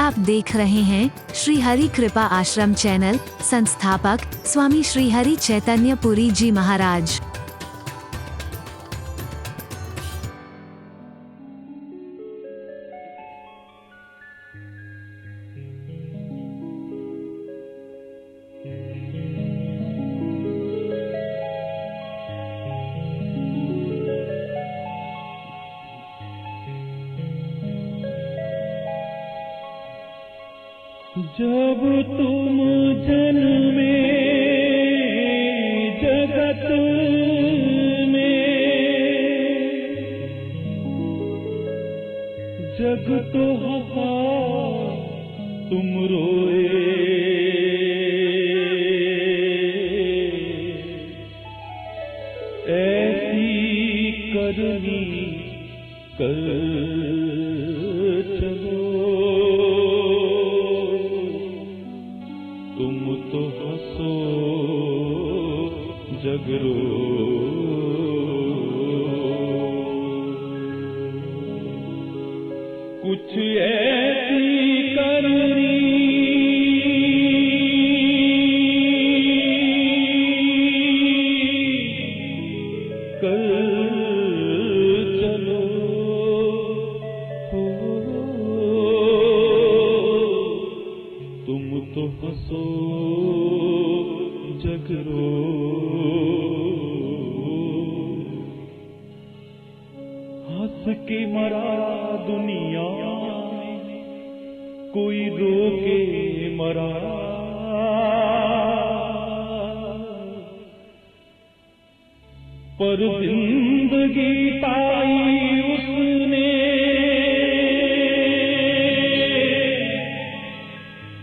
आप देख रहे हैं श्री हरि कृपा आश्रम चैनल। संस्थापक स्वामी श्री हरि चैतन्य पुरी जी महाराज। जब तुम जन्मे जगत में, जग तो हंसा तुम रोए, ऐसी करनी कर चलो, तुम तो हंसो जग रो। कुछ ऐसी करनी कर चलो, तुम तो हंसो जग रो। हंस के मरा दुनिया में, कोई रो के मरा, पर जिंदगी पाई उसने,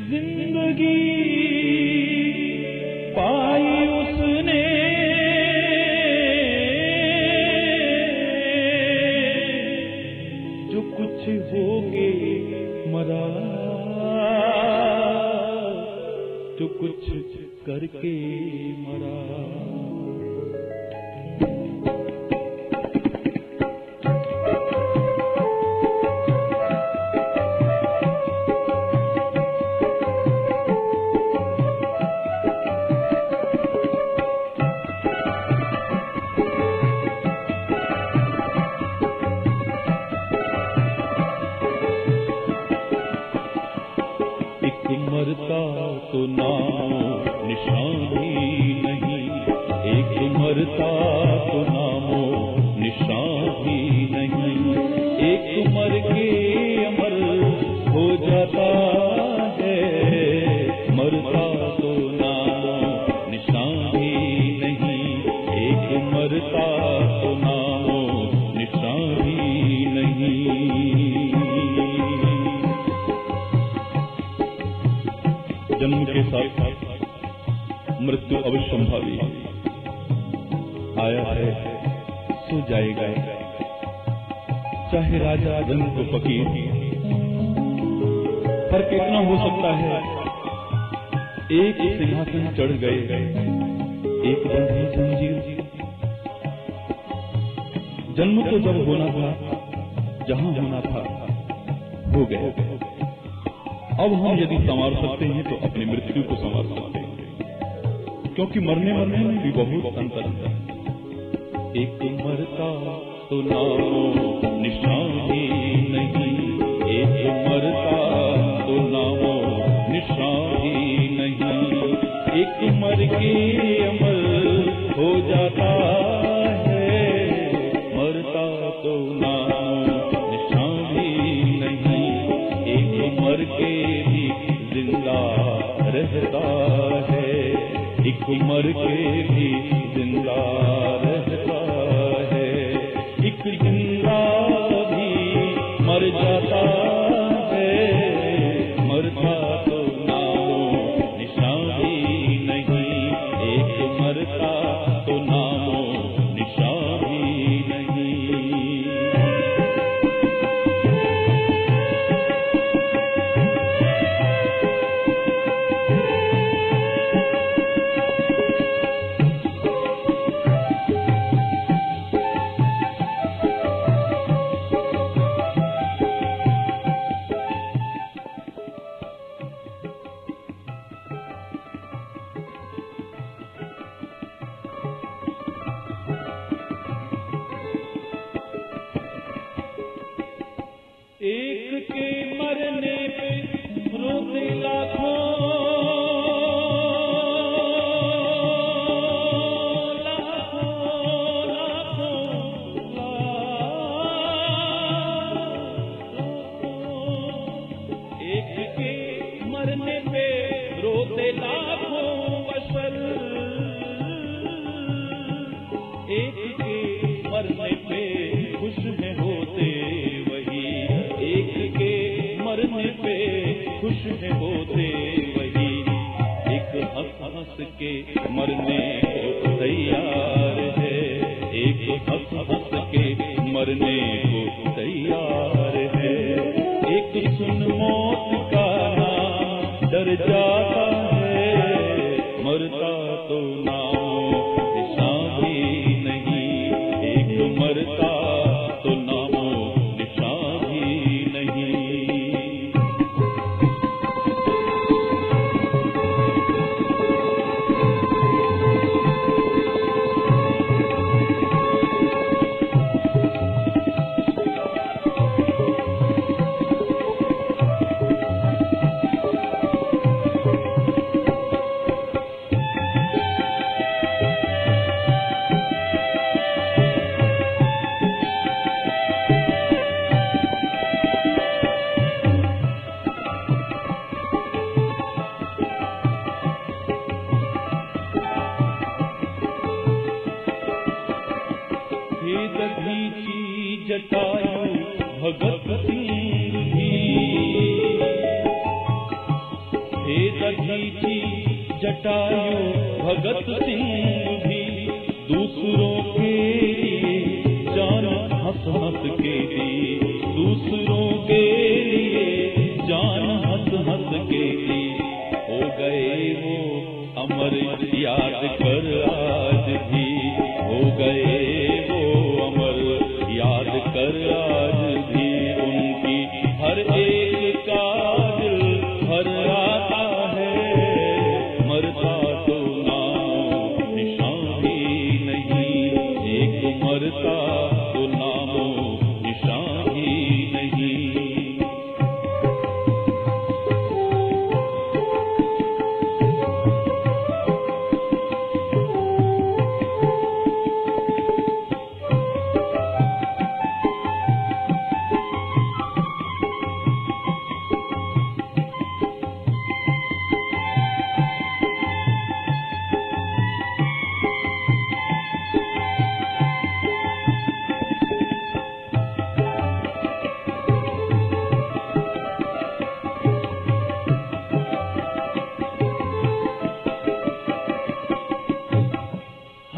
जिंदगी पाई उसने, जो कुछ होके मरा, जो कुछ करके मरा। मरता तो नामो निशान ही नहीं, एक मरता तो नामो निशान ही नहीं, एक मर के अमर हो जाता है, मरता तो नामो निशान ही नहीं, एक मरता तो नामो निशान ही नहीं। जन्म के साथ मृत्यु अवश्यंभावी, आया है सो जाएगा, चाहे राजा जन को फकीर। फर्क इतना हो सकता है, एक सिंहासन चढ़ गए, एक बंधी जंजीर। जन्म तो जब होना था, जहां होना था, हो गए। अब हम यदि संवार सकते हैं तो अपनी मृत्यु को संवार सकते हैं, क्योंकि मरने में भी बहुत अंतर है। एक मरता तो नामो निशान ही नहीं, एक मरता तो नामो निशान ही नहीं, एक मर के अमर हो जाता है, मरता तो नामो निशान ही नहीं, एक मर के भी जिंदा रहता है, एक मर के भी जिंदा रहता है, एक जिंदा भी मर जाता है, मरता तो नामो निशान ही नहीं, एक मरता तो नामो निशान ही नहीं। के मरने पे रोते लाखों के मरने को तैयार है, एक हंस हंस के मरने को तैयार है, एक सुन मौत का नाम डर जाता है, मरता तो नामो निशान भी नहीं, एक मरता तो नामो निशान भी नहीं। जटायु भगत सिंह भी, हे दधीची जटायु भगत सिंह भी, दूसरों के लिए जान हंस हंस के दी, दूसरों के लिए जान हंस हंस के दी, हो गए वो अमर याद कर आज भी, हो गए वो अमर याद कर आज भी, उनकी हर एक काज हर आता है, मरता तो नामो निशान ही नहीं, एक मरता तो नामो निशान ही नहीं।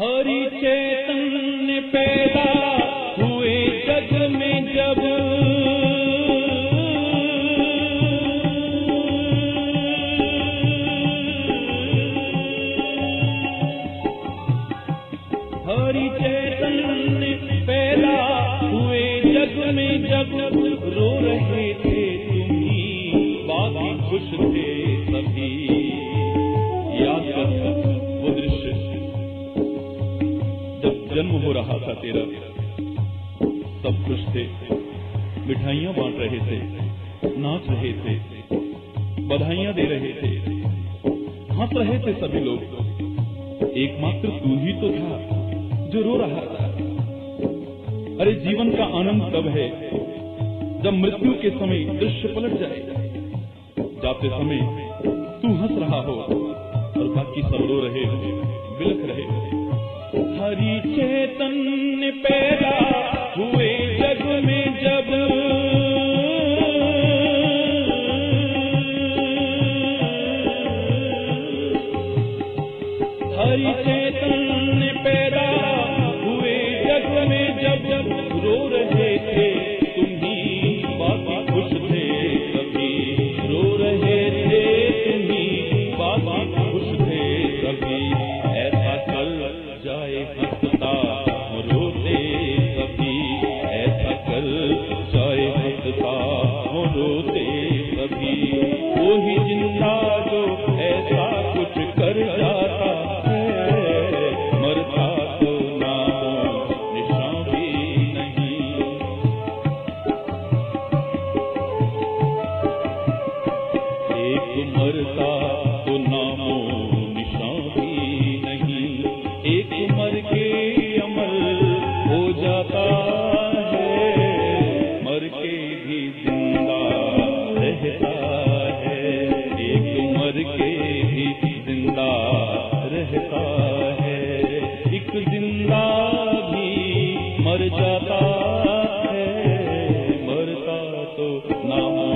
हरि चैतन्य पैदा हुए जग में जब, हरि चैतन्य पैदा हुए जग में जब, रो रहे थे तुम ही बाकी खुश थे सभी। याद कर वो दृश्य जन्म हो रहा था तेरा, सब खुश थे, मिठाइयां बांट रहे थे, नाच रहे थे, बधाइयां दे रहे थे, हंस रहे थे सभी लोग, एकमात्र तू ही तो था जो रो रहा था। अरे जीवन का आनंद तब है जब मृत्यु के समय दृश्य पलट जाए, जाते समय तू हंस रहा हो और बाकी सब रो रहे हो, बिलख रहे हो। हरि चैतन्य पैदा हुए जग में जब, हरि चैतन्य पैदा हुए जग में जब, रो रहे थे तुम ही बाकी खुश थे सभी, रो रहे थे तुम ही बाकी खुश थे सभी। ऐसा कल जाए हंसता रोते सभी, ऐसा कल जाए हंसता रोते सभी, वही जिंदा जो ऐसा कुछ कर जाता है, मरता तो नामो निशान भी नहीं। मरता तो नामो निशान भी नहीं, एक मर के अमर हो जाता है, मर के भी जिंदा रहता है, एक मर के भी जिंदा रहता है, एक जिंदा भी मर जाता है, मरता तो नामो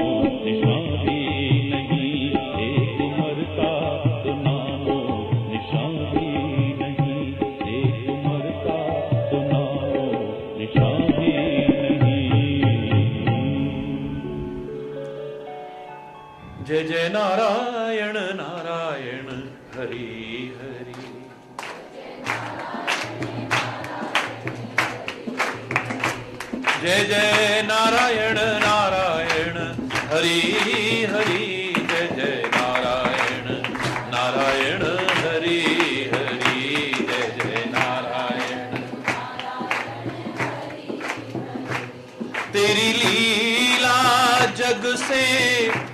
निशान भी नहीं, एक मरता तो नामो निशान भी नहीं, एक मरता तो नामो निशान भी नहीं। जय जय नारायण नारायण हरि हरि। जय जय नारायण नारायण हरि हरि। जय जय नारायण नारायण हरि हरि। जय जय नारायण। तेरी लीला जग से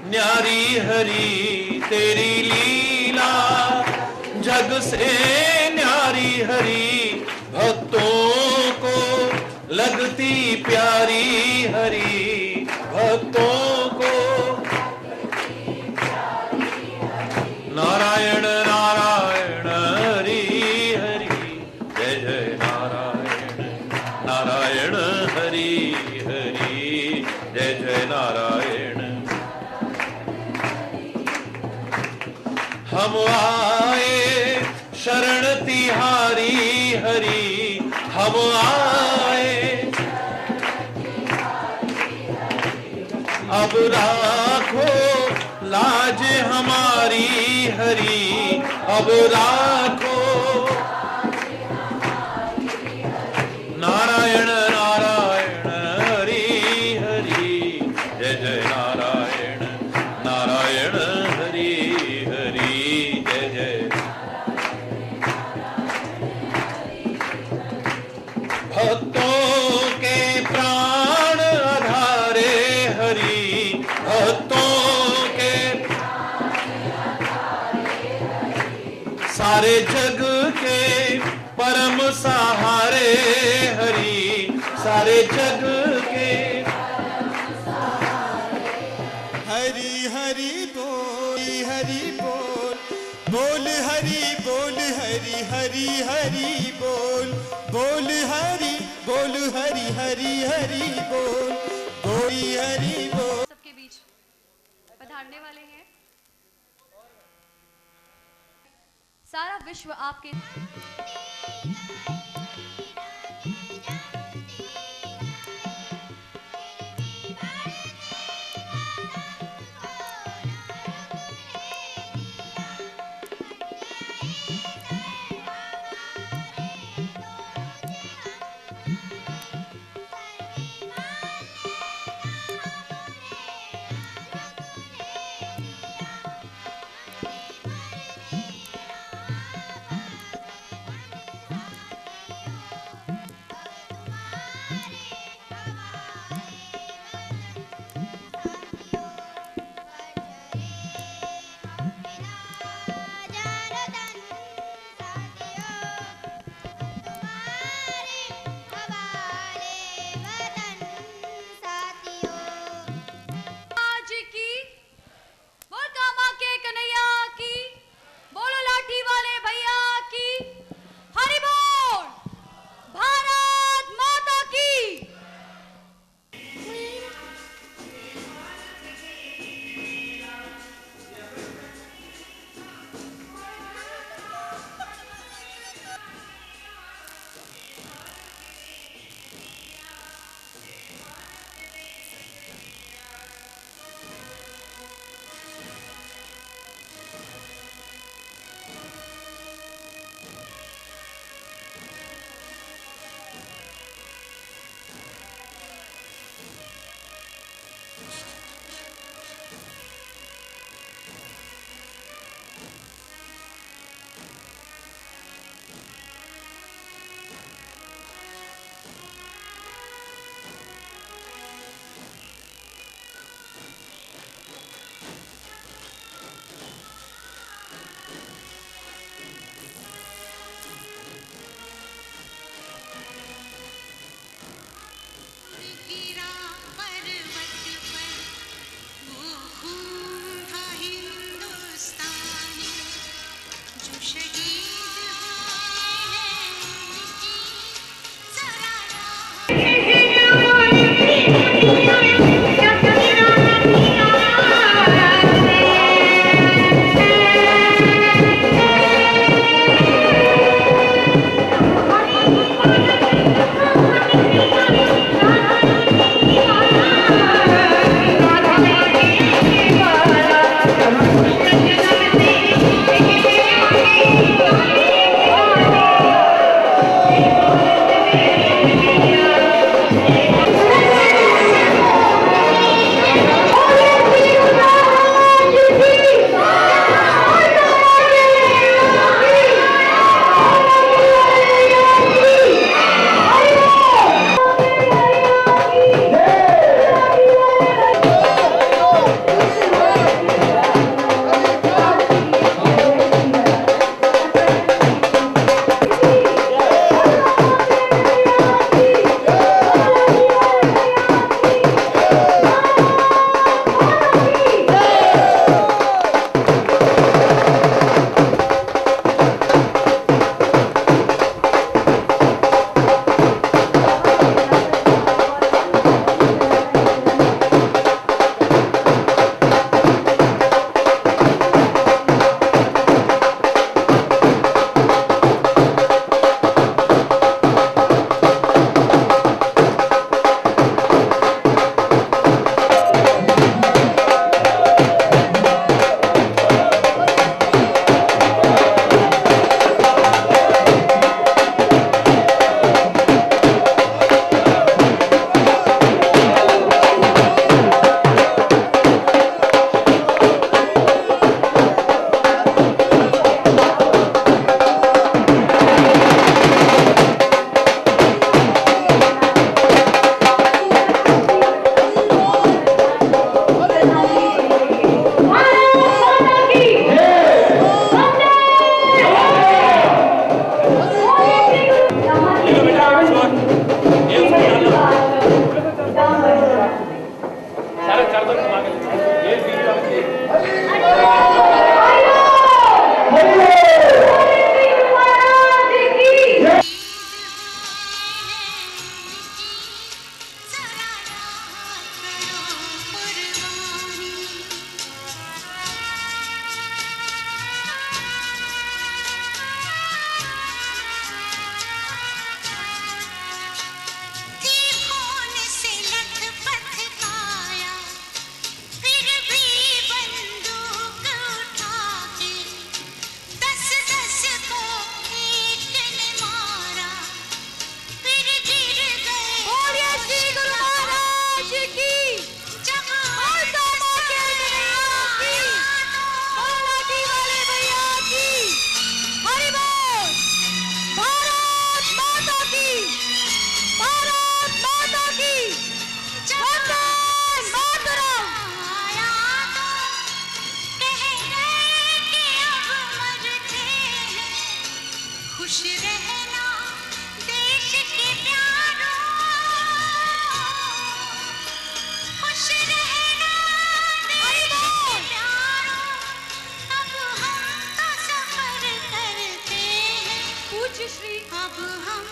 न्यारी हरि, तेरी लीला जग से न्यारी हरि, भक्तों को लगती प्यारी हरि, भक्तों को नारायण नारायण हरि हरि। जय जय नारायण नारायण हरि हरि। जय जय नारायण। हम आए शरण तिहारी हरि, हम आए अब राखो लाज हमारी हरि, अब राखो नारायण नारायण हरि हरि। जय जय नारायण नारायण हरि हरि। जय जय। भक्तों के प्राण आधारे हरि, भक्तों के सारे जग के परम सहारे हरि, सारे जग के हरि हरि बोल हरि बोल, बोल हरि बोल हरि हरि हरि बोल, बोल हरि बोल हरि हरि हरि बोल, बोल हरि बोल। सबके बीच पधारने वाले हैं। सारा विश्व आपके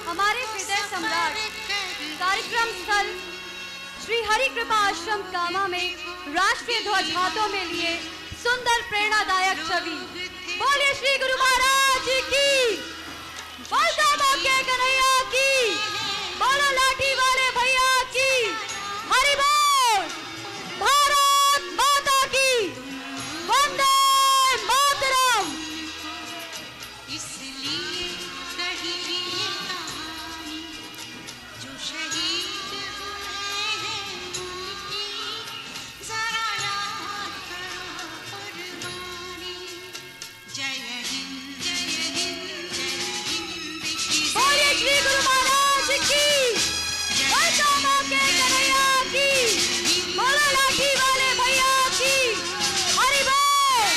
हमारे हृदय सम्राट कार्यक्रम स्थल श्री हरि कृपा आश्रम कामा में राष्ट्रीय ध्वज हाथों में लिए सुंदर प्रेरणादायक छवि। बोलिए श्री गुरु महाराज की, बोल कामा के कन्हैया की, बोलो लाठी वाले भैया की, हरि बोल, भारत माता की, वंदे मातरम। इसलिए कही ये कहानी जो शहीद हुए हैं उनकी, जरा याद करो कुर्बानी। जय हिंद जय हिंद जय हिंद की। बोलिए श्री गुरु महाराज की, बोल कामा के कन्हैया की, बोलो लाठी वाले भैया की, हरि बोल,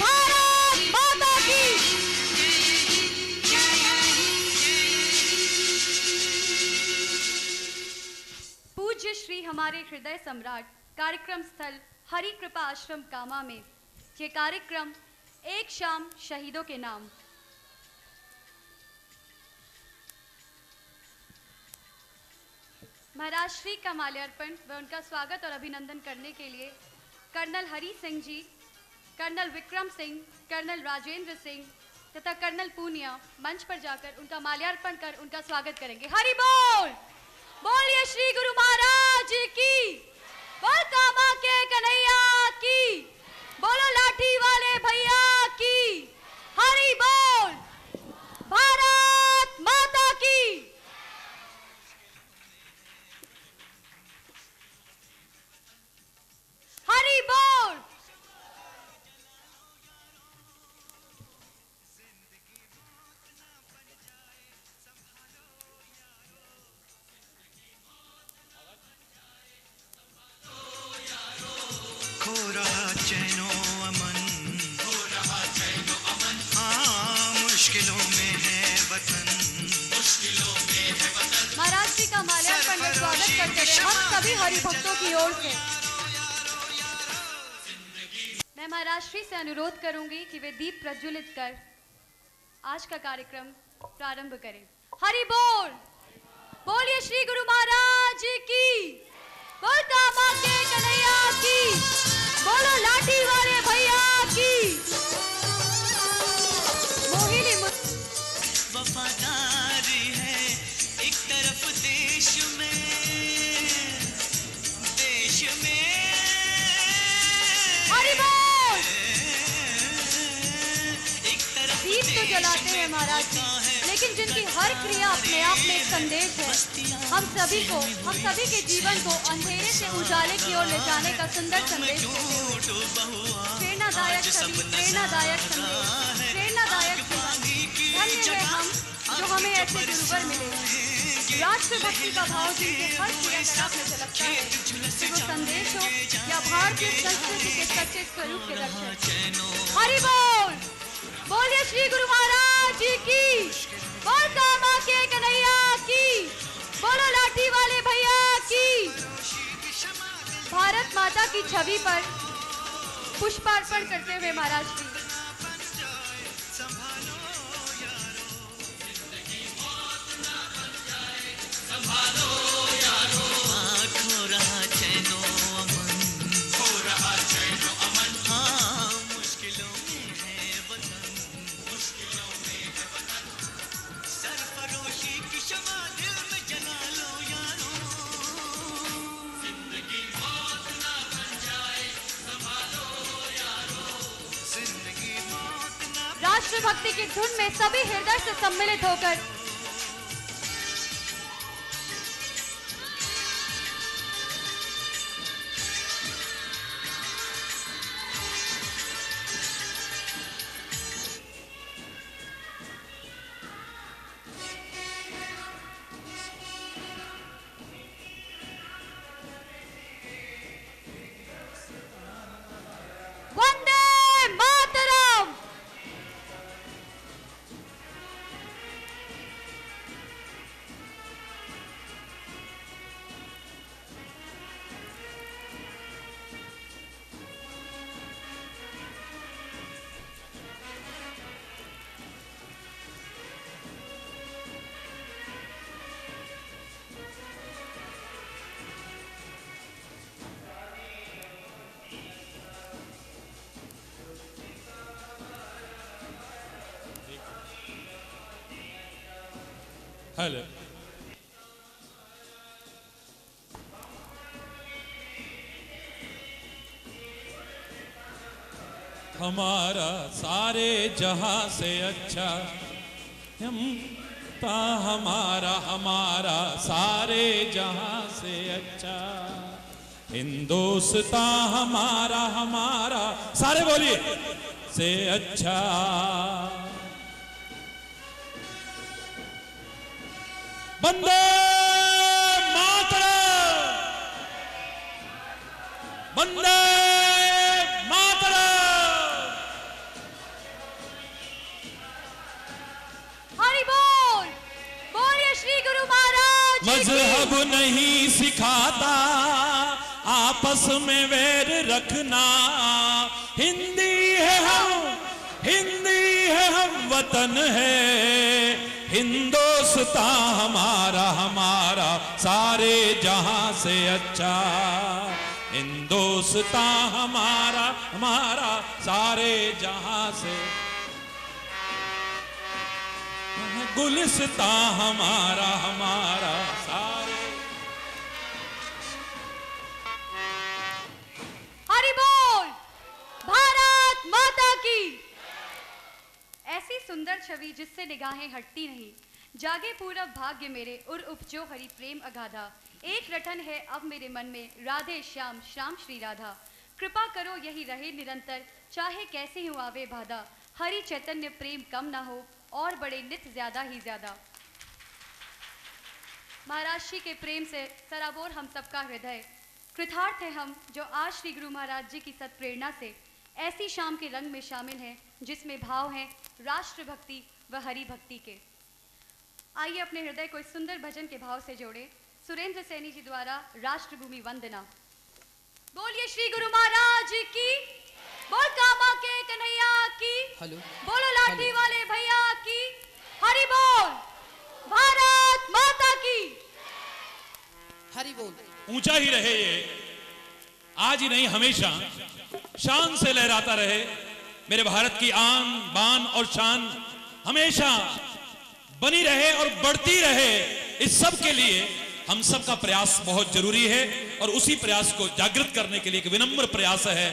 भारत माता की। पूज्य श्री हमारे हृदय सम्राट कार्यक्रम स्थल हरि कृपा आश्रम कामा में ये कार्यक्रम एक शाम शहीदों के नाम। महाराज श्री का माल्यार्पण व उनका स्वागत और अभिनंदन करने के लिए colonel Hari Singh ji, colonel Vikram Singh, colonel Rajendra Singh तथा कर्नल पूनिया मंच पर जाकर उनका माल्यार्पण कर उनका स्वागत करेंगे। हरि बोल, बोलिए श्री गुरु महाराज की, बोल कामा के कन्हैया की, बोलो लाठी वाले भैया की, हरि बोल, भारत माता की। हरि बोल। खो रहा चैनो अमन, हाँ मुश्किलों में है वतन। महाराज जी का माल्यार्पण में स्वागत करते हुए हम सभी हरि भक्तों की ओर से मैं महाराज श्री से अनुरोध करूंगी कि वे दीप प्रज्वलित कर आज का कार्यक्रम प्रारंभ करें। हरि बोल, बोलिए श्री गुरु महाराज की, बोल कामा के कन्हैया की, बोलो लाठी वाले भैया की। मोहिनी वफादारी है एक तरफ देश में, देश में हरि बोल। एक तरफ दीप तो जलाते हैं महाराज जी, लेकिन जिनकी हर क्रिया अपने आप में एक संदेश है। हम सभी के जीवन को अंधेरे से उजाले की ओर ले जाने का सुंदर संदेश देते हुए प्रेरणादायक छवि, प्रेरणादायक संदेश, प्रेरणादायक सेवा। धन्य है हम जो हमें ऐसे गुरुवर मिले। राष्ट्रभक्ति का भाव जिनके हर क्रियाकलाप में झलकता है, कि वो संदेश हो या भारतीय संस्कृति के सच्चे स्वरूप के दर्शन। हरि बोल, बोलिए श्री गुरु महाराज की, बोल कामा के कन्हैया की, बोलो लाठी वाले भैया की, भारत माता की छवि पर पुष्पार्पण करते हुए महाराज जी। राष्ट्रभक्ति की धुन में सभी हृदय से सम्मिलित होकर वंदे मातरम। हेलो। हमारा सारे जहां से अच्छा हम ता हमारा हमारा सारे जहां से अच्छा हिंदुस्तान हमारा हमारा सारे बोलिए से अच्छा। वंदे मातरम, वंदे मातरम। हरि बोल, बोलिए श्री गुरु महाराज की। मजहब नहीं सिखाता आपस में वैर रखना, हिंदी है हम वतन है हिंदुस्तान हमारा हमारा सारे जहां से अच्छा हिंदुस्तान हमारा हमारा सारे जहां से गुलिस्तान हमारा हमारा सारे। हरि बोल, भारत माता की। ऐसी सुंदर छवि जिससे निगाहें हटती नहीं, जागे पूरब भाग्य मेरे उर उपजो हरि प्रेम अगाधा। एक रटन है अब मेरे मन में राधे श्याम श्याम श्री राधा। कृपा करो यही रहे निरंतर चाहे कैसे ही आवे बाधा। हरि चैतन्य प्रेम कम ना हो और बड़े नित ज्यादा ही ज्यादा। महाराज श्री के प्रेम से सराबोर हम सबका हृदय। कृतार्थ है हम जो आज श्री गुरु महाराज जी की सत्प्रेरणा से ऐसी शाम के रंग में शामिल हैं जिसमें भाव हैं राष्ट्रभक्ति व हरि भक्ति के। आइए अपने हृदय को इस सुंदर भजन के भाव से जोड़े। सुरेंद्र सैनी जी द्वारा राष्ट्रभूमि वंदना। बोलिए श्री गुरु महाराज की, बोल कामा के कन्हैया की, बोलो लाठी वाले भैया की। हरि बोल, भारत माता की। हरि बोल। ऊंचा ही रहे ये, आज ही नहीं हमेशा शान से लहराता रहे। मेरे भारत की आन बान और शान हमेशा बनी रहे और बढ़ती रहे। इस सब के लिए हम सब का प्रयास बहुत जरूरी है और उसी प्रयास को जागृत करने के लिए एक विनम्र प्रयास है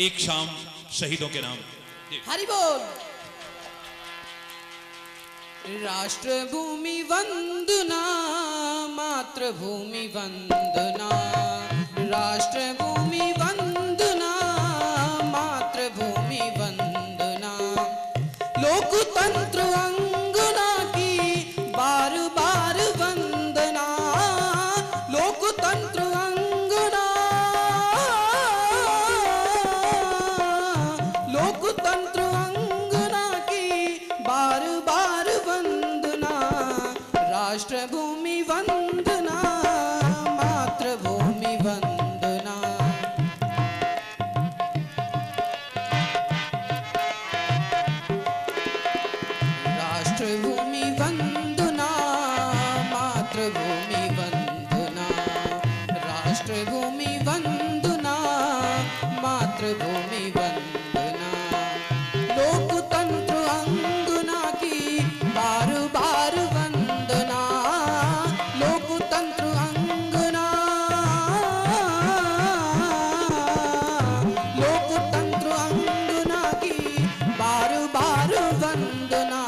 एक शाम शहीदों के नाम। हरि बोल। राष्ट्रभूमि वंदना मातृभूमि वंदना। राष्ट्रभूमि वंदना मातृभूमि वंदना। लोकतंत्र अंगना की बार बार वंदना। लोकतंत्र अंगना, लोकतंत्र अंगना की बार बार वंदना। राष्ट्रभूमि वंदना मातृभूमि वंदना। मातृभूमि वंदना। लोकतंत्र अंगना की बार बार वंदना। लोकतंत्र अंगना, लोकतंत्र अंगना की बार बार वंदना।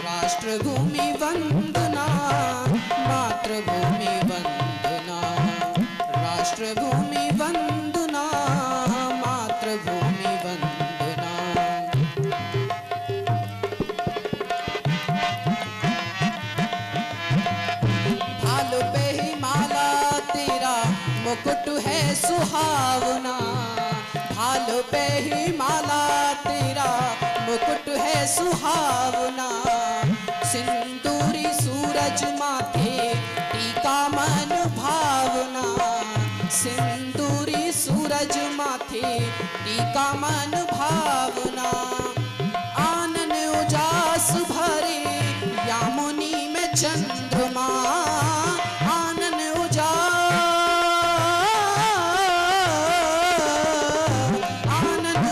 राष्ट्रभूमि वंदना, मातृभूमि वंदना। राष्ट्रभूमि वंदना, मातृभूमि वंदना। भाल पे ही माला तेरा मुकुट है सुहावना। भाल पे ही माला तेरा मुकुट है सुहावना। सिंदूरी सूरज माथे टीका मन भावना। सिंदूरी सूरज माथे टीका मन भावना। आनन उजास भरे यामुनी में चंद्रमा। आनन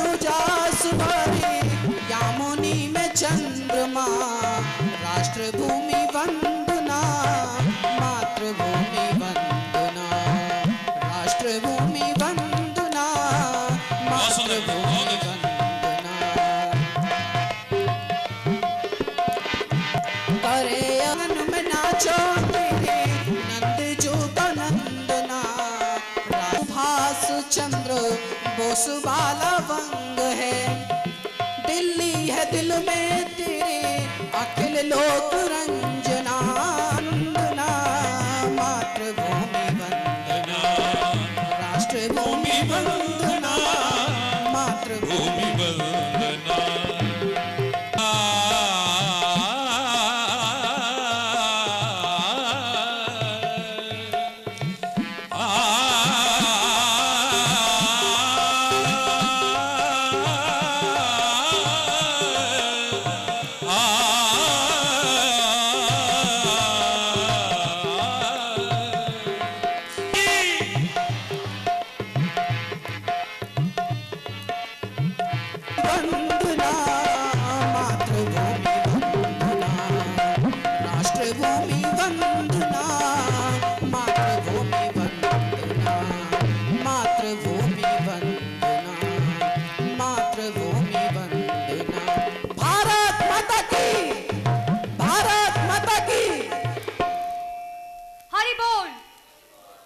उजास भरे यामुनी में चंद्रमा। राष्ट्रभूमि वंदना, मातृभूमि वंदना। राष्ट्रभूमि वंदना, मातृभूमि वंदना। करे अंगन में नाचो तेरे नंद जो नंदना। सुभाष चंद्र बोस वाला वंग है। दिल्ली है दिल में तेरे अखिल लोक रंजना। वंदना, मातृभूमि वंदना। राष्ट्रभूमि वंदना, मातृभूमि वंदना। वंदना, मातृभूमि वंदना। राष्ट्रभूमि वंदना, मातृभूमि वंदना। मातृभूमि वंदना, मातृभूमि वंदना। भारत माता की, भारत माता की। हरि बोल।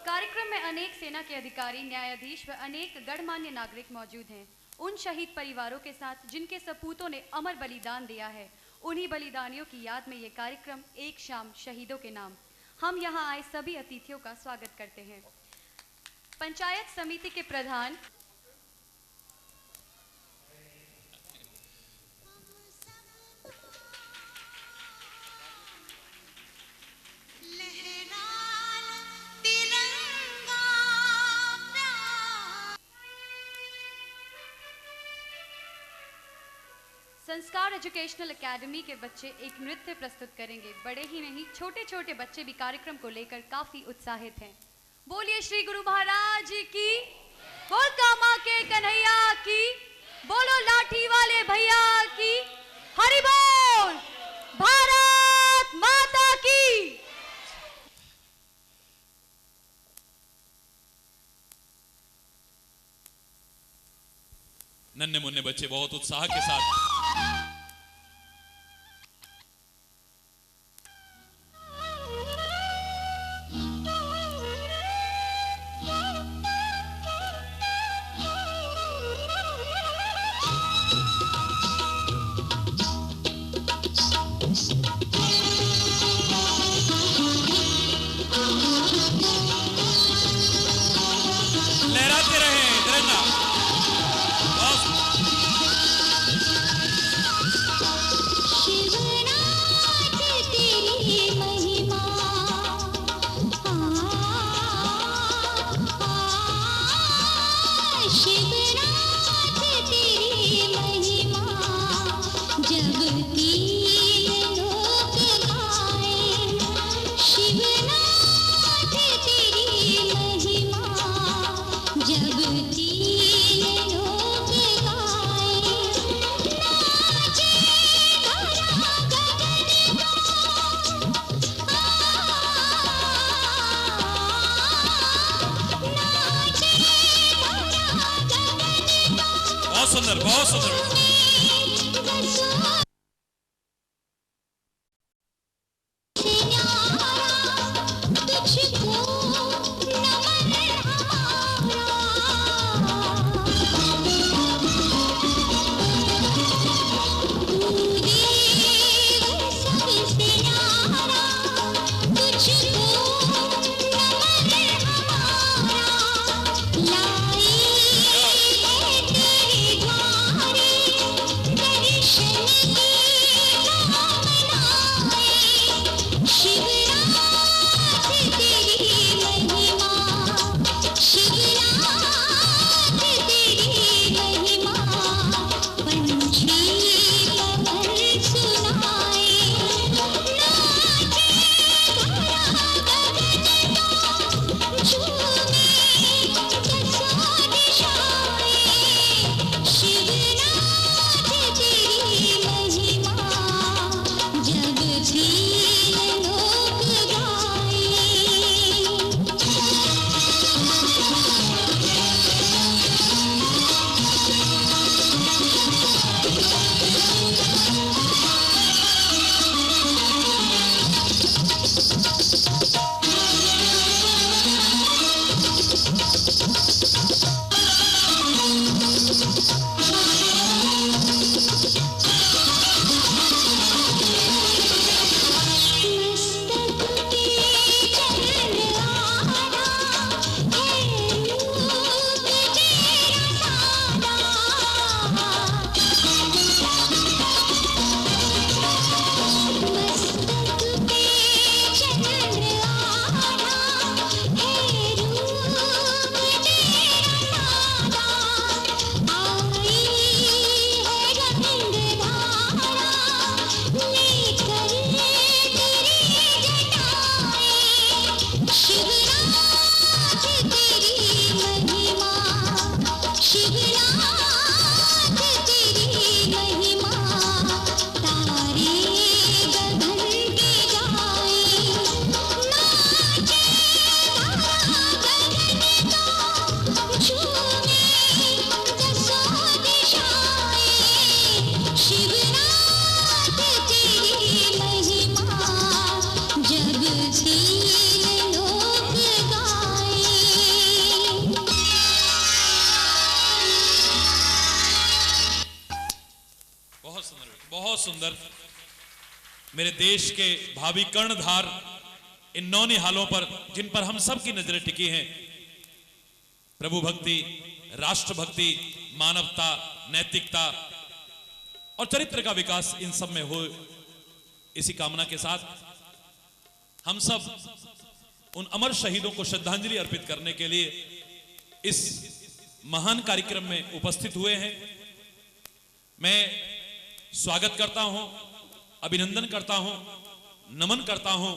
कार्यक्रम में अनेक सेना के अधिकारी, न्यायाधीश व अनेक गणमान्य नागरिक मौजूद हैं। उन शहीद परिवारों के साथ जिनके सपूतों ने अमर बलिदान दिया है, उन्हीं बलिदानियों की याद में ये कार्यक्रम एक शाम शहीदों के नाम। हम यहाँ आए सभी अतिथियों का स्वागत करते हैं। पंचायत समिति के प्रधान लहराल तिरंगा प्यार। संस्कार एजुकेशनल एकेडमी के बच्चे एक नृत्य प्रस्तुत करेंगे। बड़े ही नहीं, छोटे छोटे बच्चे भी कार्यक्रम को लेकर काफी उत्साहित हैं। बोलिए श्री गुरु महाराज की, बोल कामा के कन्हैया की, बोलो लाठी वाले भैया की। हरि बोल। भारत माता की। नन्हे मुन्ने बच्चे बहुत उत्साह के साथ लहराते रहे तिरंगा। सुंदर, बहुत सुंदर। सुंदर। मेरे देश के भावी कर्णधार इन नौनिहालों पर, जिन पर हम सब की नजरें टिकी हैं, प्रभु भक्ति, राष्ट्रभक्ति, मानवता, नैतिकता और चरित्र का विकास इन सब में हो, इसी कामना के साथ हम सब उन अमर शहीदों को श्रद्धांजलि अर्पित करने के लिए इस महान कार्यक्रम में उपस्थित हुए हैं। मैं स्वागत करता हूं, अभिनंदन करता हूं, नमन करता हूं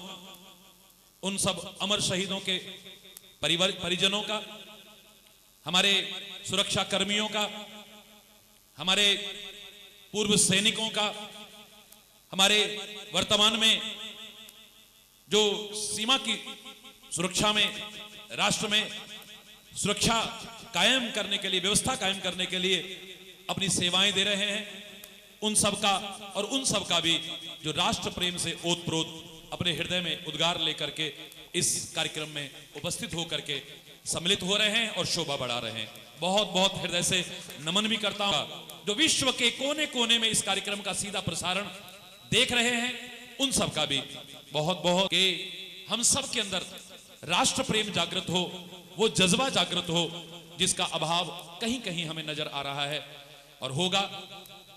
उन सब अमर शहीदों के परिजनों का, हमारे सुरक्षा कर्मियों का, हमारे पूर्व सैनिकों का, हमारे वर्तमान में जो सीमा की सुरक्षा में, राष्ट्र में सुरक्षा कायम करने के लिए, व्यवस्था कायम करने के लिए अपनी सेवाएं दे रहे हैं, उन सब का और उन सब का भी जो राष्ट्र प्रेम से ओतप्रोत अपने हृदय में उद्गार लेकर के इस कार्यक्रम में उपस्थित होकर के सम्मिलित हो रहे हैं और शोभा बढ़ा रहे हैं। बहुत बहुत हृदय से नमन भी करता हूं। जो विश्व के कोने कोने में इस कार्यक्रम का सीधा प्रसारण देख रहे हैं, उन सब का भी बहुत बहुत के हम सब के अंदर राष्ट्र प्रेम जागृत हो, वो जज्बा जागृत हो जिसका अभाव कहीं कहीं हमें नजर आ रहा है और होगा,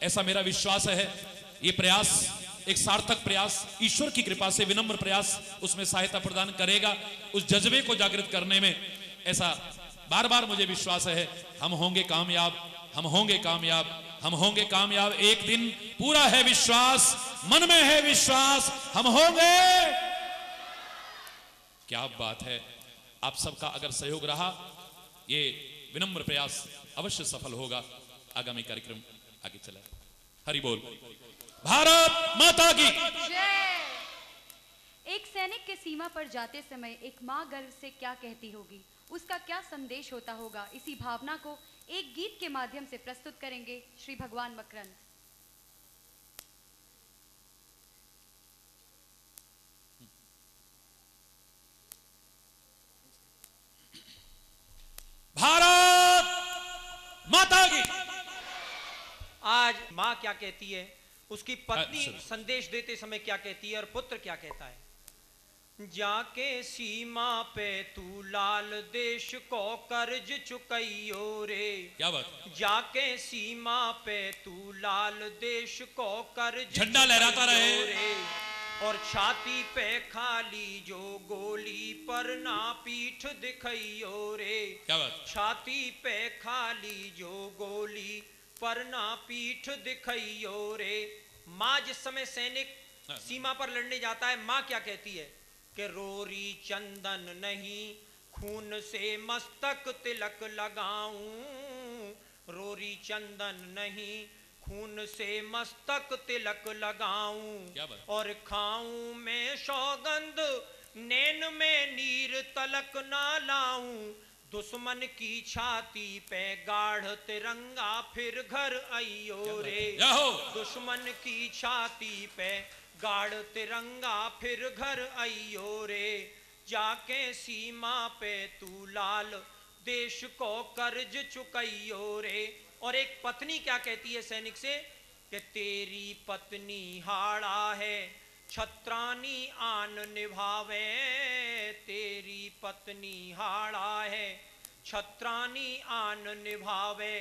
ऐसा मेरा विश्वास है। ये प्रयास एक सार्थक प्रयास, ईश्वर की कृपा से विनम्र प्रयास उसमें सहायता प्रदान करेगा, उस जज्बे को जागृत करने में। ऐसा बार बार मुझे विश्वास है, हम होंगे कामयाब, हम होंगे कामयाब, हम होंगे कामयाब। एक दिन पूरा है विश्वास, मन में है विश्वास, हम होंगे। क्या बात है। आप सबका अगर सहयोग रहा, ये विनम्र प्रयास अवश्य सफल होगा। आगामी कार्यक्रम आगे चला। हरि बोल, भारत माता की जय। एक सैनिक के सीमा पर जाते समय एक माँ गर्व से क्या कहती होगी, उसका क्या संदेश होता होगा, इसी भावना को एक गीत के माध्यम से प्रस्तुत करेंगे श्री भगवान मकरंद। भारत माता की। आज माँ क्या कहती है, उसकी पत्नी संदेश देते समय क्या कहती है और पुत्र क्या कहता है। जाके सीमा पे तू लाल देश को कर्ज चुकइयो रे। क्या बात। जाके सीमा पे तू लाल देश को कर्ज झंडा लहराता रहे रे। और छाती पे खाली जो गोली पर ना पीठ दिखइयो रे। क्या बात। छाती पे खाली जो गोली पर ना पीठ दिखइयो रे। माँ जिस समय सैनिक सीमा पर लड़ने जाता है, माँ क्या कहती है कि रोरी चंदन नहीं खून से मस्तक तिलक लगाऊं। रोरी चंदन नहीं खून से मस्तक तिलक लगाऊं। और खाऊं मैं सौगंध नैन में नीर तलक ना लाऊं। दुश्मन की छाती पे गाढ़ तिरंगा फिर घर आइयो रे। दुश्मन की छाती पे गाढ़ तिरंगा फिर घर आइयो रे। जाके सीमा पे तू लाल देश को कर्ज चुकइयो रे। और एक पत्नी क्या कहती है सैनिक से कि तेरी पत्नी हाड़ा है छत्रानी आन निभावे। तेरी पत्नी हाड़ा है छत्रानी आन निभावे।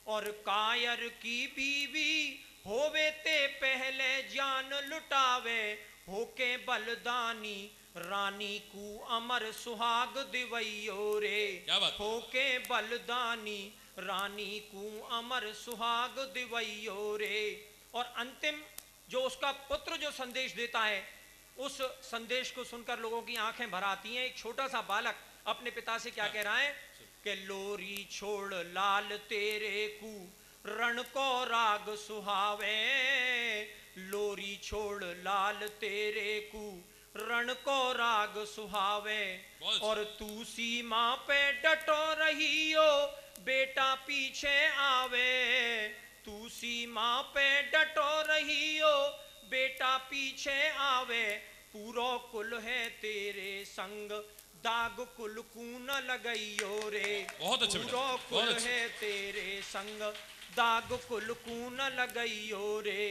और कायर की बीवी होवे ते पहले जान लुटावे। होके बलदानी रानी को अमर सुहाग दिवइयो रे। होके बलदानी रानी को अमर सुहाग दिवइयो रे। और अंतिम जो उसका पुत्र जो संदेश देता है, उस संदेश को सुनकर लोगों की आंखें भर आती हैं। एक छोटा सा बालक अपने पिता से क्या कह रहा है कि लोरी छोड़ लाल तेरे को रण को राग सुहावे। लोरी छोड़ लाल तेरे को रण को राग सुहावे। और तू सीमा पे डटो रहियो बेटा पीछे आवे। तू सीमा पे डटो रहियो बेटा पीछे आवे। पूरो कुल है तेरे संग दाग कुल को न लगइयो रे। पूरो कुल है तेरे संग दाग कुल को न लगइयो रे।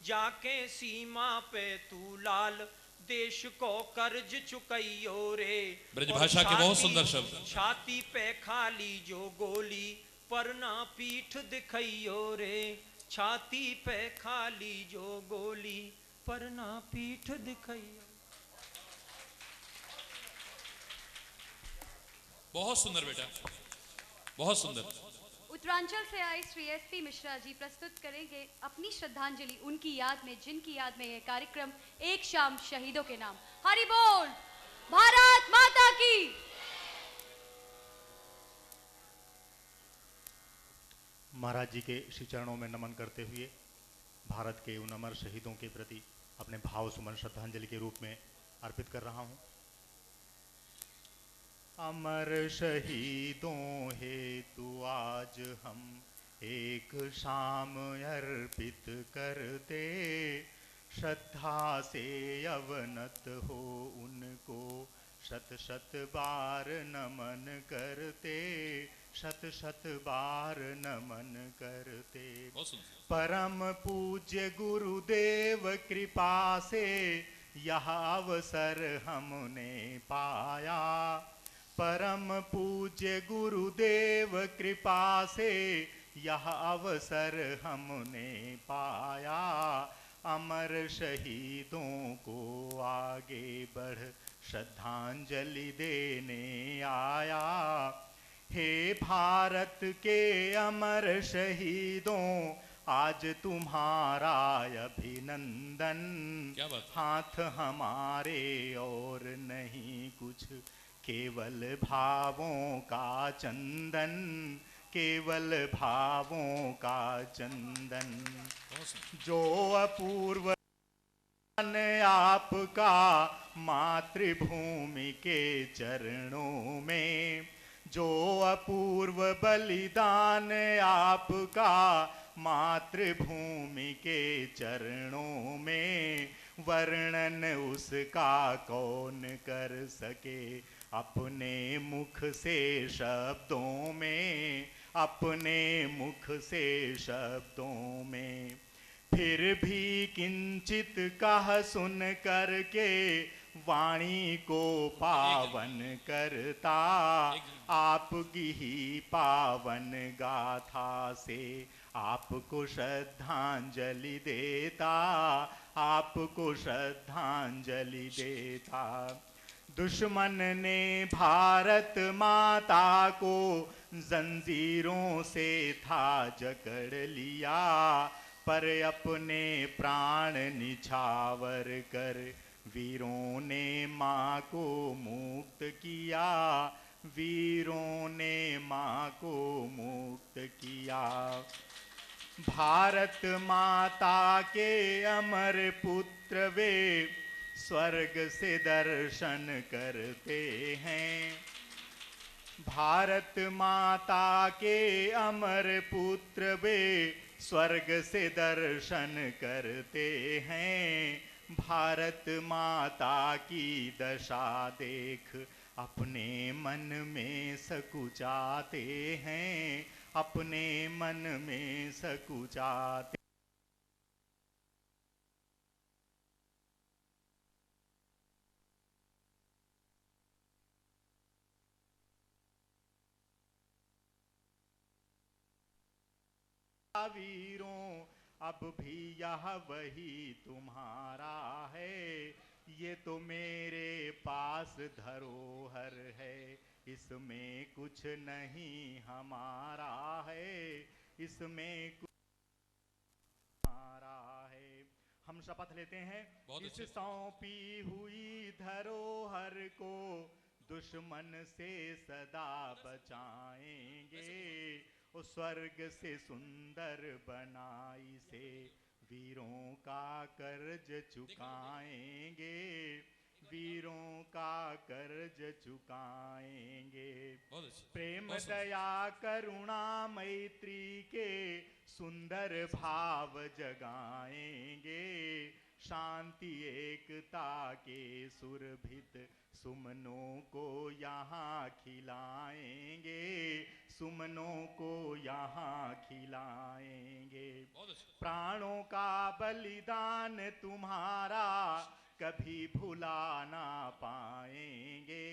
जाके सीमा पे तू लाल देश को कर्ज चुकइयो रे। ब्रजभाषा के बहुत सुंदर शब्द। छाती पे खाली जो गोली पर ना पीठ दिखइयो रे। छाती पे खाली जो गोली पर ना पीठ दिखइयो। बहुत सुंदर बेटा, बहुत सुंदर। उत्तरांचल से आए श्री एसपी मिश्रा जी प्रस्तुत करेंगे अपनी श्रद्धांजलि उनकी याद में, जिनकी याद में यह कार्यक्रम एक शाम शहीदों के नाम। हरि बोल, भारत माता की। महाराज जी के श्री चरणों में नमन करते हुए भारत के उन अमर शहीदों के प्रति अपने भाव सुमन श्रद्धांजलि के रूप में अर्पित कर रहा हूं। अमर शहीदों हेतु आज हम एक शाम अर्पित करते। श्रद्धा से अवनत हो उनको शत शत बार नमन करते। शत शत बार नमन करते। परम पूज्य गुरुदेव कृपा से यह अवसर हमने पाया। परम पूज्य गुरुदेव कृपा से यह अवसर हमने पाया। अमर शहीदों को आगे बढ़ श्रद्धांजलि देने आया। हे भारत के अमर शहीदों, आज तुम्हारा अभिनंदन। हाथ हमारे और नहीं कुछ, केवल भावों का चंदन। केवल भावों का चंदन। जो अपूर्व आपका मातृभूमि के चरणों में। जो अपूर्व बलिदान आपका मातृभूमि के चरणों में, वर्णन उसका कौन कर सके अपने मुख से शब्दों में, अपने मुख से शब्दों में। फिर भी किंचित कह सुन करके वाणी को पावन करता, आपकी ही पावन गाथा से आपको श्रद्धांजलि देता, आपको श्रद्धांजलि देता। दुश्मन ने भारत माता को जंजीरों से था जकड़ लिया, पर अपने प्राण निछावर कर वीरों ने माँ को मुक्त किया, वीरों ने माँ को मुक्त किया। भारत माता के अमर पुत्र वे स्वर्ग से दर्शन करते हैं, भारत माता के अमर पुत्र वे स्वर्ग से दर्शन करते हैं। भारत माता की दशा देख अपने मन में सकुचाते हैं, अपने मन में सकुचाते। वीरों अब भी यह वही तुम्हारा है, ये तो मेरे पास धरोहर है, इसमें कुछ नहीं हमारा है, इसमें कुछ हमारा है। हम शपथ लेते हैं इस सौंपी हुई धरोहर को दुश्मन से सदा बचाएंगे, उस स्वर्ग से सुंदर बनाई से वीरों का कर्ज चुकाएंगे, वीरों का कर्ज चुकाएंगे। प्रेम दया करुणा मैत्री के सुंदर भाव जगाएंगे, शांति एकता के सुरभित सुमनों को यहाँ खिलाएंगे, सुमनों को यहाँ खिलाएंगे। प्राणों का बलिदान तुम्हारा कभी भुला ना पाएंगे,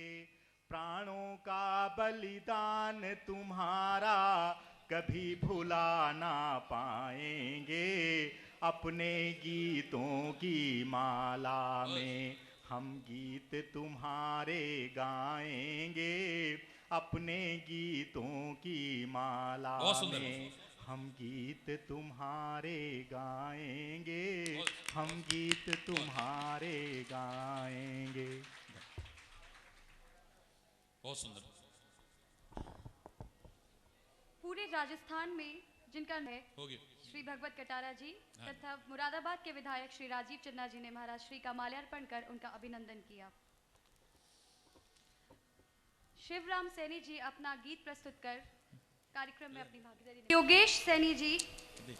प्राणों का बलिदान तुम्हारा कभी भुला ना पाएंगे। अपने गीतों की माला में हम गीत तुम्हारे गाएंगे, अपने गीतों की माला में हम गीत तुम्हारे गाएंगे, हम गीत तुम्हारे गाएंगे। बहुत सुंदर। पूरे राजस्थान में जिनका है श्री भगवत कटारा जी तथा मुरादाबाद के विधायक श्री राजीव चन्ना जी ने महाराज श्री का माल्यार्पण कर उनका अभिनंदन किया। शिवराम सैनी जी अपना गीत प्रस्तुत कर कार्यक्रम में अपनी भागीदारी। योगेश सैनी जी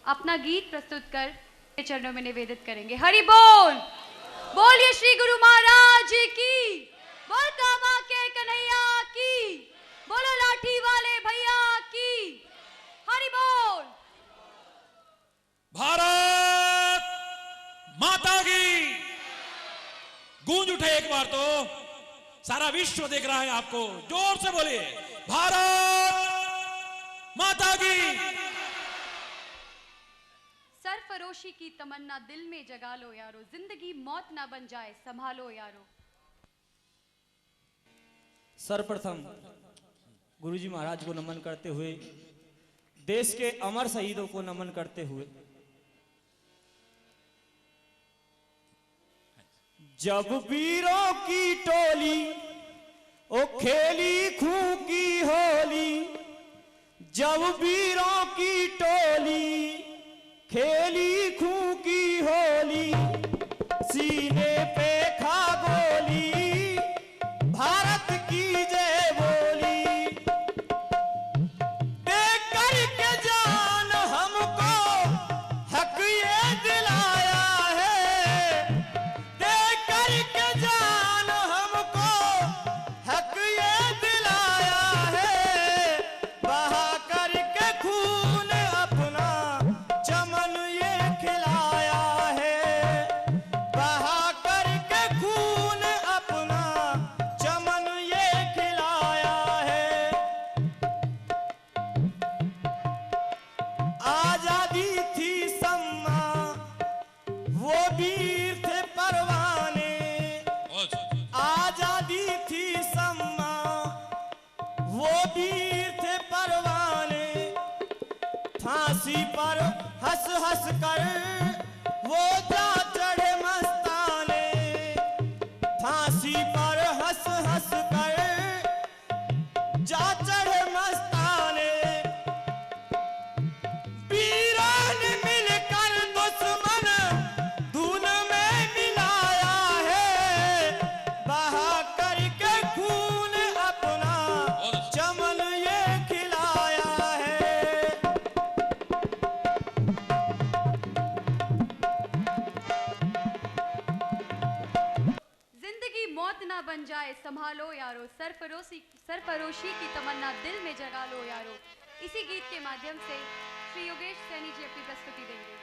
अपना गीत प्रस्तुत कर चरणों में निवेदित करेंगे। हरि बोल, बोलिए श्री गुरु महाराज की, बोल कामा के कन्हैया की, बोलो लाठी वाले भैया की। हरि बोल। भारत माता की गूंज उठे एक बार तो, सारा विश्व देख रहा है आपको, जोर से बोलिए भारत माता की। सरफरोशी की तमन्ना दिल में जगा लो यारो, जिंदगी मौत ना बन जाए संभालो यारो। सर्वप्रथम गुरुजी महाराज को नमन करते हुए, देश के अमर शहीदों को नमन करते हुए, जब वीरों की टोली ओ खेली खूं की होली, जब वीरों की टोली खेली खूं की होली, सीने पे खा गोली भारत की जय बोली, फांसी पर हंस हंस कर वो जा चढ़े मस्ताने, फांसी पर हंस हंस कर जा चढ़े मस्ताने, वीरान मिलकर दुश्मन धूल में मिलाया है, बहा करके खून अपना चमन ये खिलाया है। जिंदगी मौत ना बन जाए संभालो यारो, सरफरोशी की तमन्ना दिल में जगा लो यारो। इसी गीत के माध्यम से श्री योगेश सैनी जी अपनी प्रस्तुति देंगे।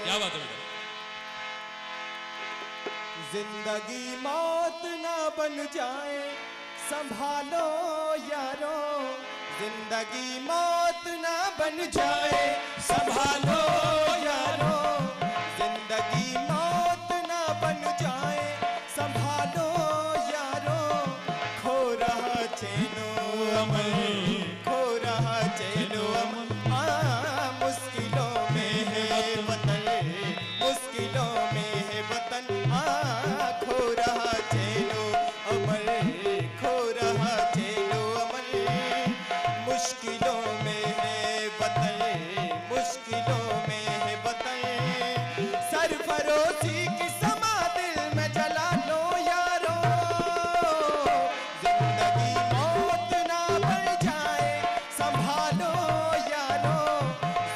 क्या बात है बेटा? जिंदगी मौत ना बन जाए संभालो यारो, जिंदगी मौत ना बन जाए संभालो यारो, जिंदगी मौत ना बन जाए संभालो यारो, खो रहा चैनो अमल, खो रहा चैनो अमल, मुश्किलों में है वतन, मुश्किलों में है वतन, खो रहा चैनो अमल, खो रहा चैनो अमल, मुश्किलों में है वतन, मुश्किलों में है वतन, सरफरोशी की समा दिल में जला लो यारो, जिंदगी मौत ना बन जाए संभालो यारो,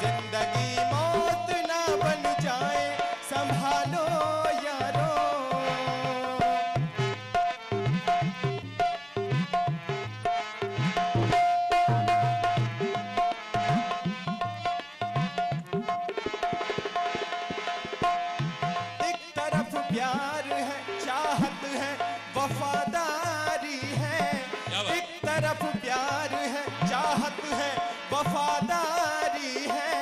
जिंदगी मौत ना बन जाए संभालो यारो। एक तरफ प्यार है, चाहत है, वफादारी है, एक तरफ प्यार है, चाहत है, वफादारी है,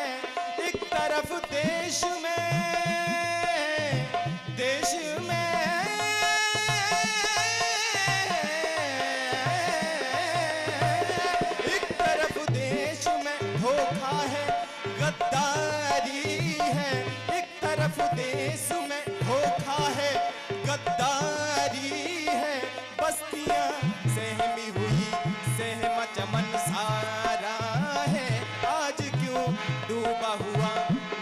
एक तरफ देश में, देश में, एक तरफ देश में धोखा है, गद्दारी है, एक तरफ देश में धोखा है, गद्दारी है, बस्तियां सहमी हुई सहमा चमन सारा है, आज क्यों डूबा हुआ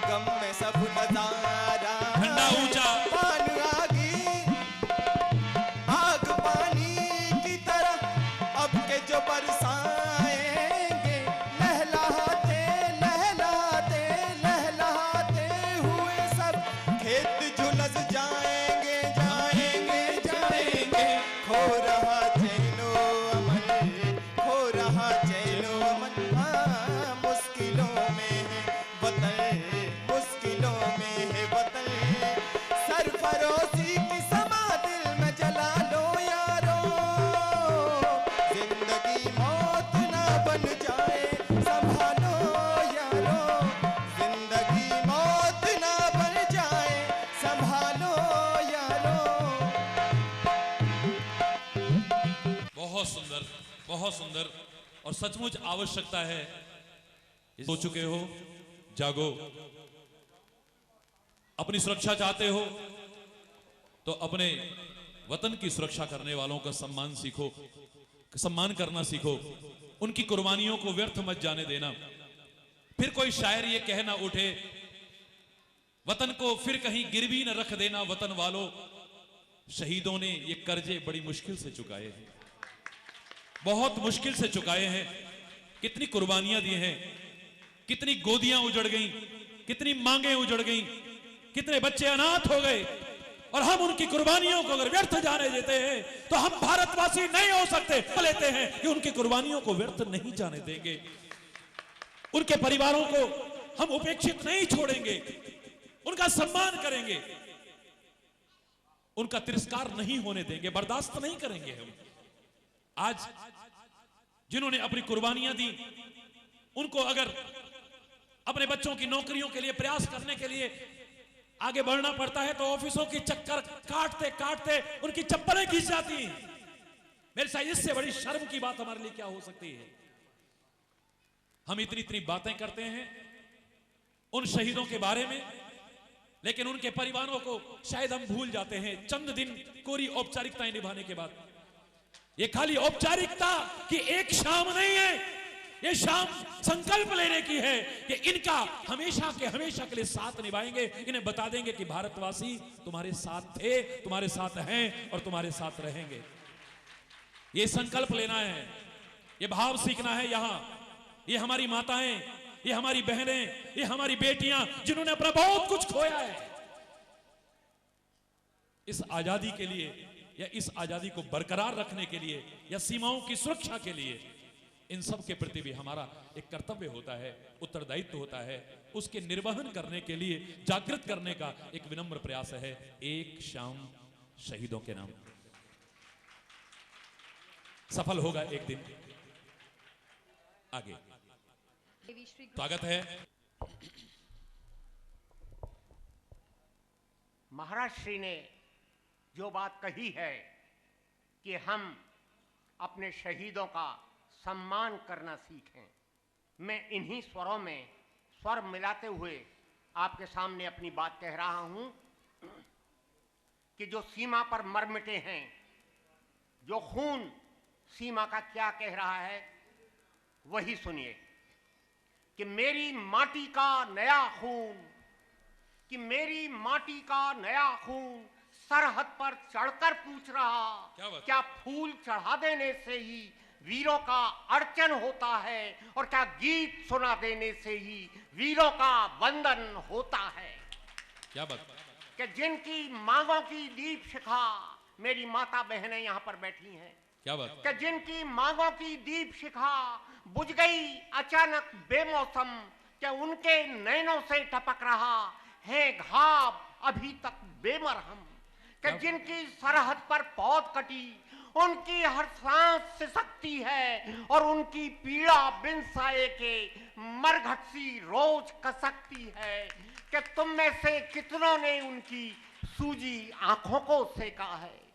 गम में सब नजारा, ठंडा ऊंचा पान आगी आग पानी की तरह अब के जो बरसाएंगे, लहलाते लहलाते लहलाते हुए सब खेत झुलस जाएंगे, जाएंगे जाएंगे, खो रहा चैनो अमल, खो रहा चैनो अमल, मुश्किलों में है वतन, मुश्किलों में है वतन, सरफरोशी की समा दिल में जला लो यारो, जिंदगी मौत ना बन जाए संभालो यारो, जिंदगी मौत ना बन जाए संभालो यारो। बहुत सुंदर, बहुत सुंदर और सचमुच आवश्यकता है। सो चुके हो, जागो। अपनी सुरक्षा चाहते हो तो अपने वतन की सुरक्षा करने वालों का सम्मान सीखो, सम्मान करना सीखो, उनकी कुर्बानियों को व्यर्थ मत जाने देना। फिर कोई शायर ये कह ना उठे, वतन को फिर कहीं गिरवी न रख देना वतन वालों, शहीदों ने ये कर्जे बड़ी मुश्किल से चुकाए हैं, बहुत मुश्किल से चुकाए हैं। कितनी कुर्बानियां दी हैं, कितनी गोदियां उजड़ गईं, कितनी मांगें उजड़ गईं, कितने बच्चे अनाथ हो गए, और हम उनकी कुर्बानियों को अगर व्यर्थ जाने देते हैं तो हम भारतवासी नहीं हो सकते। लेते हैं कि उनकी कुर्बानियों को व्यर्थ नहीं जाने देंगे, उनके परिवारों को हम उपेक्षित नहीं छोड़ेंगे, उनका सम्मान करेंगे, उनका तिरस्कार नहीं होने देंगे, बर्दाश्त नहीं करेंगे हम। आज जिन्होंने अपनी कुर्बानियां दी, उनको अगर अपने बच्चों की नौकरियों के लिए प्रयास करने के लिए आगे बढ़ना पड़ता है तो ऑफिसों की चक्कर काटते काटते उनकी चप्पलें खींच जाती हैं। मेरे साथ इससे बड़ी शर्म की बात हमारे लिए क्या हो सकती है? हम इतनी इतनी बातें करते हैं उन शहीदों के बारे में, लेकिन उनके परिवारों को शायद हम भूल जाते हैं चंद दिन कोरी औपचारिकताएं निभाने के बाद। ये खाली औपचारिकता की एक शाम नहीं है, ये शाम संकल्प लेने की है कि इनका हमेशा के हमेशा के लिए साथ निभाएंगे। इन्हें बता देंगे कि भारतवासी तुम्हारे साथ थे, तुम्हारे साथ हैं और तुम्हारे साथ रहेंगे। ये संकल्प लेना है, ये भाव सीखना है। यहां ये हमारी माताएं, ये हमारी बहनें, ये हमारी बेटियां जिन्होंने अपना बहुत कुछ खोया है इस आजादी के लिए, या इस आजादी को बरकरार रखने के लिए, या सीमाओं की सुरक्षा के लिए। इन सब के प्रति भी हमारा एक कर्तव्य होता है, उत्तरदायित्व होता है। उसके निर्वहन करने के लिए जागृत करने का एक विनम्र प्रयास है एक शाम शहीदों के नाम। सफल होगा एक दिन। आगे स्वागत है। महाराज श्री ने जो बात कही है कि हम अपने शहीदों का सम्मान करना सीखें, मैं इन्हीं स्वरों में स्वर मिलाते हुए आपके सामने अपनी बात कह रहा हूं कि जो सीमा पर मर मिटे हैं, जो खून सीमा का क्या कह रहा है वही सुनिए कि मेरी माटी का नया खून, कि मेरी माटी का नया खून सरहद पर चढ़कर पूछ रहा क्या फूल चढ़ा देने से ही वीरों का अर्चन होता है, और क्या गीत सुना देने से ही वीरों का वंदन होता है। क्या बात कि जिनकी मांगों की दीप शिखा, मेरी माता बहनें यहां पर बैठी हैं, क्या बात कि जिनकी मांगों की दीप शिखा बुझ गई अचानक बेमौसम, कि उनके नैनों से टपक रहा है घाव अभी तक बेमरहम, कि जिनकी सरहद पर पौध कटी उनकी हर सांस सिसकती है, और उनकी पीड़ा बिन साये के मरघट सी रोज कसकती है, कि तुम में से कितनों ने उनकी सूजी आंखों को सेका है,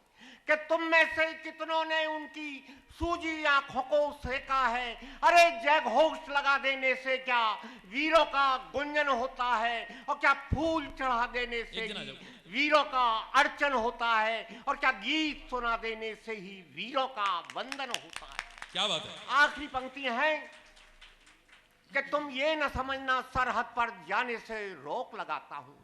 कि तुम में से कितनों ने उनकी सूजी आंखों को सेका है। अरे जय घोष लगा देने से क्या वीरों का गुंजन होता है, और क्या फूल चढ़ा देने से ही वीरों का अर्चन होता है, और क्या गीत सुना देने से ही वीरों का वंदन होता है। क्या बात है। आखिरी पंक्ति है कि तुम ये न समझना सरहद पर जाने से रोक लगाता हूं,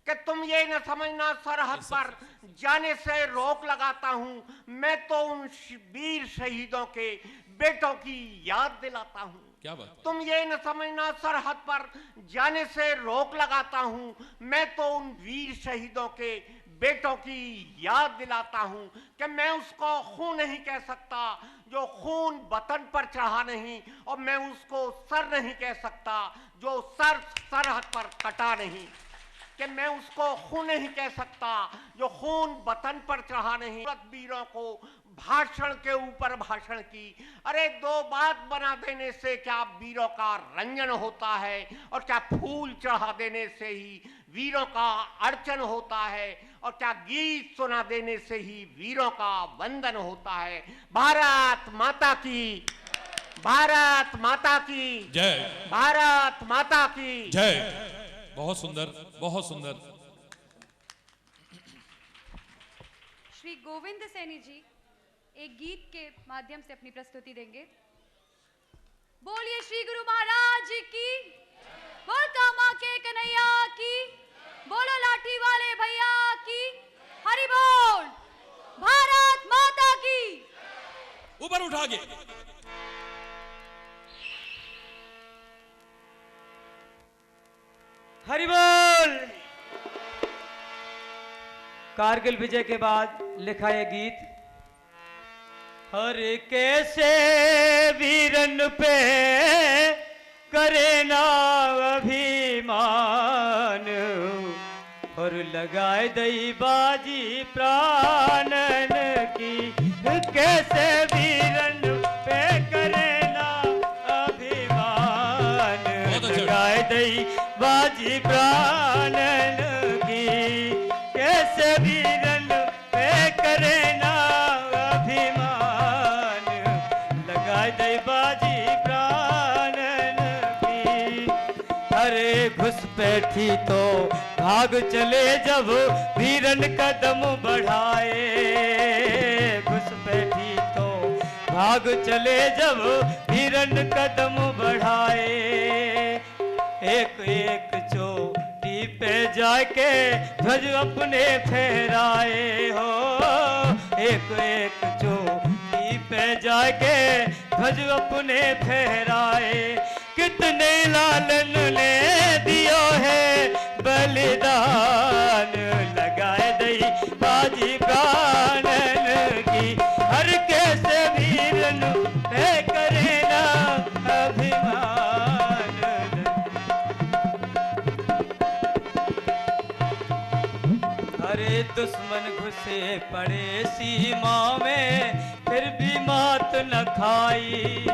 कि तुम ये न समझना सरहद पर जाने से रोक लगाता हूं, मैं तो उन वीर शहीदों के बेटों की याद दिलाता हूं। क्या बात। तुम ये न समझना सरहद पर जाने से रोक लगाता हूं, मैं तो उन वीर शहीदों के बेटों की याद दिलाता हूं, कि मैं उसको खून नहीं कह सकता जो खून वतन पर चढ़ा नहीं, और मैं उसको सर नहीं कह सकता जो सर सरहद पर कटा नहीं, कि मैं उसको खून नहीं कह सकता जो खून वतन पर चढ़ा नहीं। वीरों को भाषण के ऊपर भाषण की, अरे दो बात बना देने से क्या वीरों का रंजन होता है, और क्या फूल चढ़ा देने से ही वीरों का अर्चन होता है, और क्या गीत सुना देने से ही वीरों का वंदन होता है। भारत माता की, भारत माता की जय, भारत माता की जय। बहुत सुंदर, बहुत सुंदर। श्री गोविंद सैनी जी एक गीत के माध्यम से अपनी प्रस्तुति देंगे। बोलिए श्री गुरु महाराज की, बोल कामा के कन्हैया की, बोलो लाठी वाले भैया की, हरि बोल, भारत माता की। ऊपर उठा के हरि बोल। कारगिल विजय के बाद लिखा यह गीत, हर कैसे वीरन पे करे ना अभिमान, और लगाए दई बाजी प्राणन की, कैसे वीरन पे करे ना अभिमान, लगाए दई बाजी प्राणन की, कैसे वीरन पे करे ना अभिमान, लगाए दई बाजी प्राणन की। अरे घुसपैठी तो भाग चले जब वीरन कदम बढ़ाए, घुसपैठी तो भाग चले जब वीरन कदम बढ़ाए। एक एक चोटी पे जाके ध्वज अपने फहराए हो, एक एक चोटी पे जाके ध्वज अपने फहराए। कितने लालन ने दियो है बलिदान, लगाए दई बाजी प्राणन की। हर कैसे वीरन पे करे ना अभिमान। अरे दुश्मन घुसे पड़े सीमा में फिर भी मात न खाई,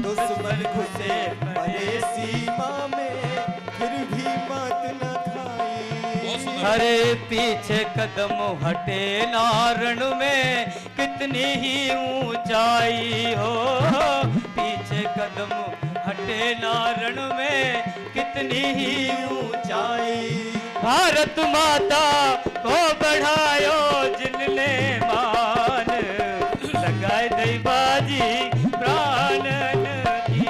दुश्मन घुसे पड़े सीमा में फिर भी मात न खाई। अरे पीछे कदम हटे ना रण में कितनी ही ऊंचाई हो, पीछे कदम हटे ना रण में कितनी ही ऊंचाई। भारत माता को बढ़ायो जिनने मान, लगाए दई बाजी प्राणन की।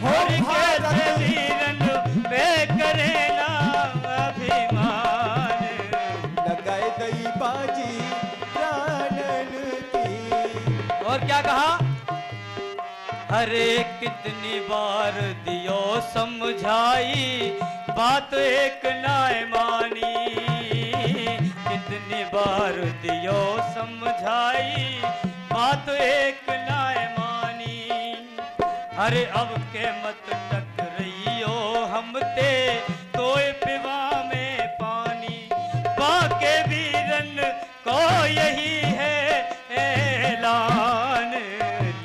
और कैसे वीरन पे करे ना अभिमान, लगाए दई बाजी प्राणन की। और क्या कहा? अरे कितनी बार दियो समझाई बात एक नाय मानी, कितनी बार दियो समझाई बात एक नाय मानी। अरे अब के मत टकराइयो हमते तोय पिवा में पानी, बाके वीरन को यही है ऐलान,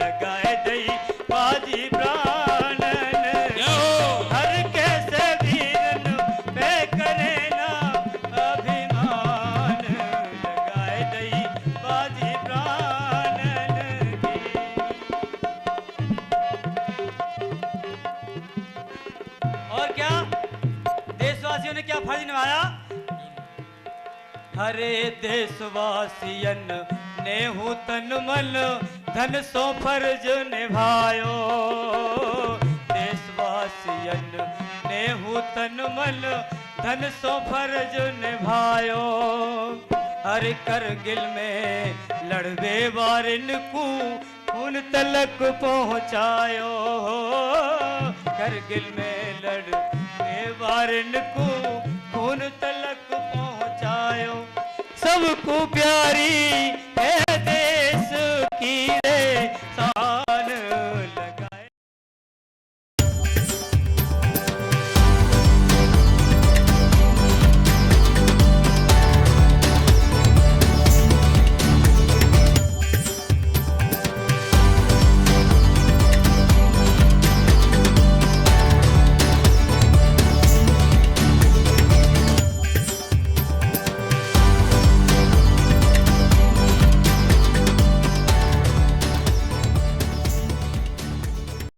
लगाए दई बाजी प्राणन। हर कैसे वीरन पे करे ना अभिमान, लगाए दई बाजी प्राणन की। और क्या देशवासियों ने क्या फर्ज निभाया? हरे देशवासियन ने हूँ तन मन धन सो फर्ज निभायो, देशवासियन ने हूँ तन मन धन सो फर्ज निभायो। हर करगिल में लड़वे वारिन को खून तलक पहुँचायो, करगिल में लड़वे वारिन को खून तलक पहुँचायो। सबको प्यारी